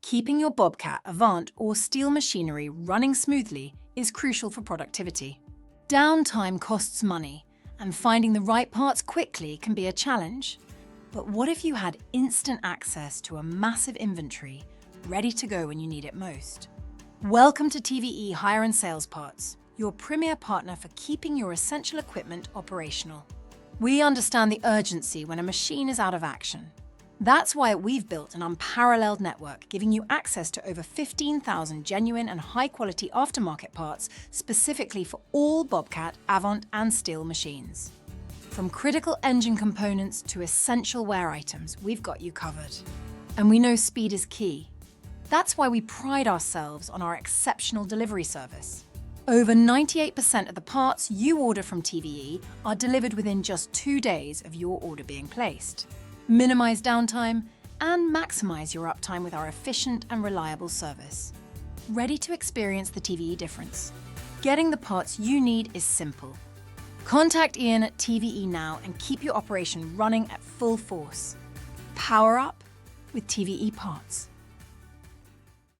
Keeping your Bobcat, Avant or Stihl machinery running smoothly is crucial for productivity. Downtime costs money, and finding the right parts quickly can be a challenge. But what if you had instant access to a massive inventory, ready to go when you need it most? Welcome to TVE Hire and Sales Parts, your premier partner for keeping your essential equipment operational. We understand the urgency when a machine is out of action. That's why we've built an unparalleled network, giving you access to over 15,000 genuine and high-quality aftermarket parts specifically for all Bobcat, Avant and Stihl machines. From critical engine components to essential wear items, we've got you covered. And we know speed is key. That's why we pride ourselves on our exceptional delivery service. Over 98% of the parts you order from TVE are delivered within just 2 days of your order being placed. Minimize downtime and maximize your uptime with our efficient and reliable service. Ready to experience the TVE difference? Getting the parts you need is simple. Contact Ian at TVE now and keep your operation running at full force. Power up with TVE Parts.